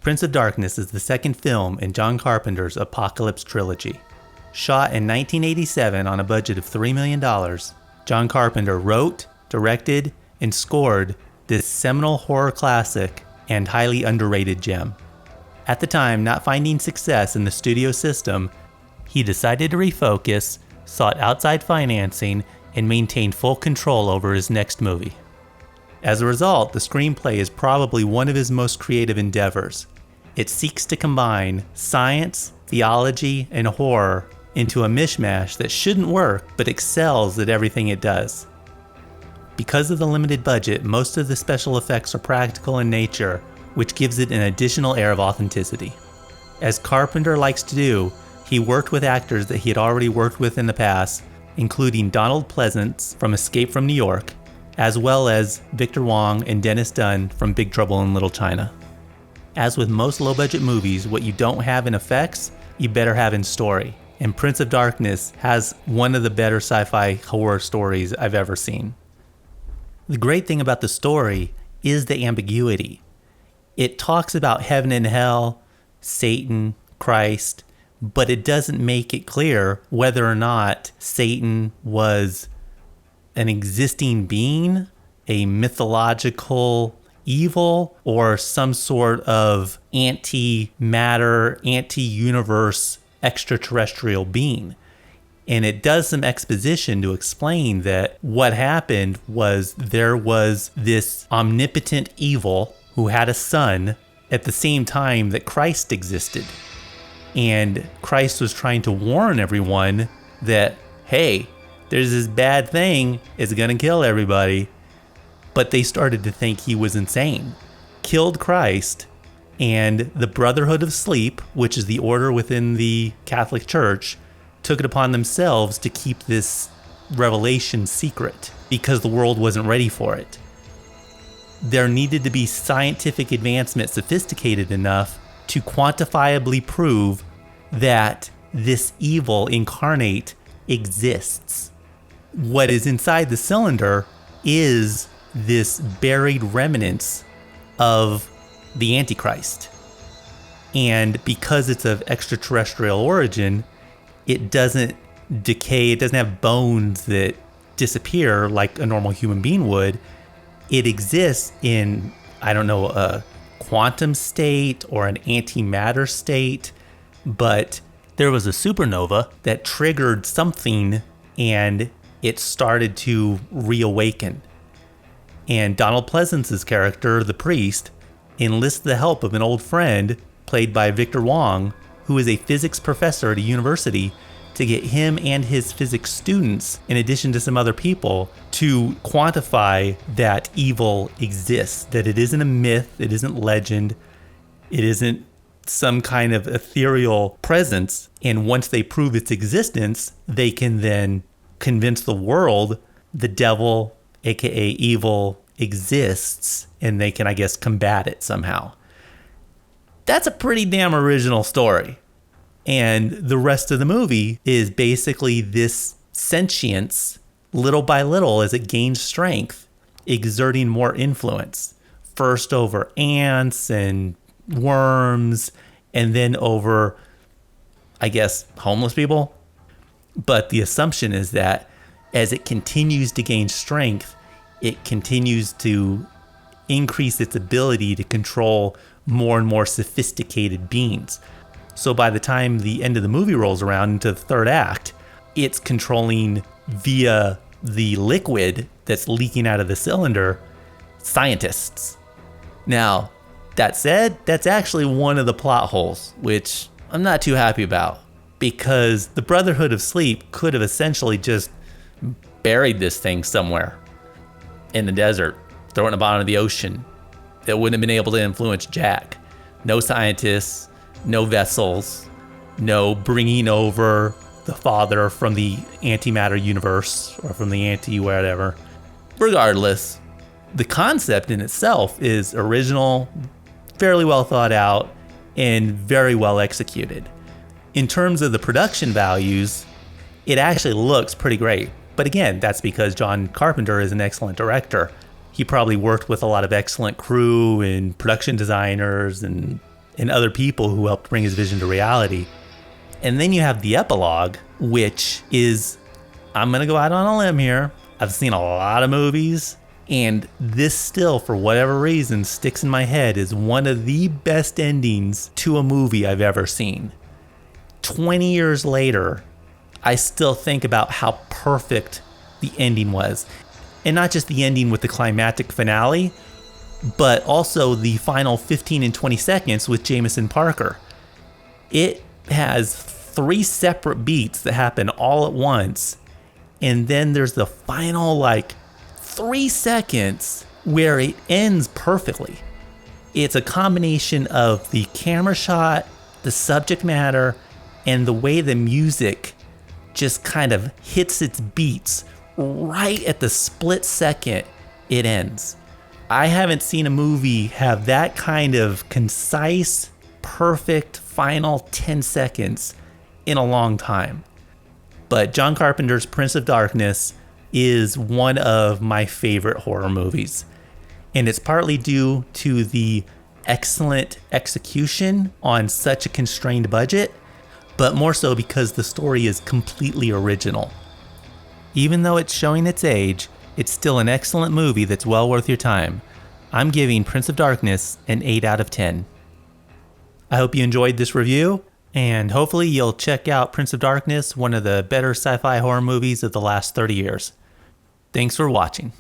Prince of Darkness is the second film in John Carpenter's Apocalypse trilogy. Shot in 1987 on a budget of $3 million, John Carpenter wrote, directed, and scored this seminal horror classic and highly underrated gem. At the time, not finding success in the studio system, he decided to refocus, sought outside financing, and maintained full control over his next movie. As a result, the screenplay is probably one of his most creative endeavors. It seeks to combine science, theology, and horror into a mishmash that shouldn't work but excels at everything it does. Because of the limited budget, most of the special effects are practical in nature, which gives it an additional air of authenticity. As Carpenter likes to do, he worked with actors that he had already worked with in the past, including Donald Pleasance from Escape from New York, as well as Victor Wong and Dennis Dun from Big Trouble in Little China. As with most low-budget movies, what you don't have in effects, you better have in story. And Prince of Darkness has one of the better sci-fi horror stories I've ever seen. The great thing about the story is the ambiguity. It talks about heaven and hell, Satan, Christ, but it doesn't make it clear whether or not Satan was an existing being, a mythological evil, or some sort of anti-matter, anti-universe extraterrestrial being. And it does some exposition to explain that what happened was there was this omnipotent evil who had a son at the same time that Christ existed. And Christ was trying to warn everyone that, hey, there's this bad thing, it's gonna kill everybody. But they started to think he was insane. Killed Christ, and the Brotherhood of Sleep, which is the order within the Catholic Church, took it upon themselves to keep this revelation secret because the world wasn't ready for it. There needed to be scientific advancement sophisticated enough to quantifiably prove that this evil incarnate exists. What is inside the cylinder is this buried remnants of the Antichrist. And because it's of extraterrestrial origin, it doesn't decay, it doesn't have bones that disappear like a normal human being would. It exists in, a quantum state or an antimatter state, but there was a supernova that triggered something and it started to reawaken. And Donald Pleasance's character, the priest, enlists the help of an old friend, played by Victor Wong, who is a physics professor at a university, to get him and his physics students, in addition to some other people, to quantify that evil exists, that it isn't a myth, it isn't legend, it isn't some kind of ethereal presence. And once they prove its existence, they can then convince the world the devil, aka evil, exists, and they can, combat it somehow. That's a pretty damn original story. And the rest of the movie is basically this sentience, little by little, as it gains strength, exerting more influence. First over ants and worms, and then over, homeless people. But the assumption is that as it continues to gain strength, it continues to increase its ability to control more and more sophisticated beings. So by the time the end of the movie rolls around into the third act, it's controlling via the liquid that's leaking out of the cylinder scientists. Now, that said, that's actually one of the plot holes, which I'm not too happy about, because the Brotherhood of Sleep could have essentially just buried this thing somewhere in the desert, throw it in the bottom of the ocean. That wouldn't have been able to influence Jack. No scientists, no vessels, no bringing over the father from the antimatter universe or from the anti-whatever. Regardless, the concept in itself is original, fairly well thought out, and very well executed. In terms of the production values, it actually looks pretty great. But again, that's because John Carpenter is an excellent director. He probably worked with a lot of excellent crew and production designers and and other people who helped bring his vision to reality. And then you have the epilogue, which is, I'm going to go out on a limb here. I've seen a lot of movies, and this still, for whatever reason, sticks in my head as one of the best endings to a movie I've ever seen. 20 years later, I still think about how perfect the ending was. And not just the ending with the climactic finale, but also the final 15 and 20 seconds with Jameson Parker. It has 3 separate beats that happen all at once. And then there's the final 3 seconds where it ends perfectly. It's a combination of the camera shot, the subject matter, and the way the music just kind of hits its beats right at the split second it ends. I haven't seen a movie have that kind of concise, perfect final 10 seconds in a long time. But John Carpenter's Prince of Darkness is one of my favorite horror movies. And it's partly due to the excellent execution on such a constrained budget, but more so because the story is completely original. Even though it's showing its age, it's still an excellent movie that's well worth your time. I'm giving Prince of Darkness an 8 out of 10. I hope you enjoyed this review, and hopefully you'll check out Prince of Darkness, one of the better sci-fi horror movies of the last 30 years. Thanks for watching.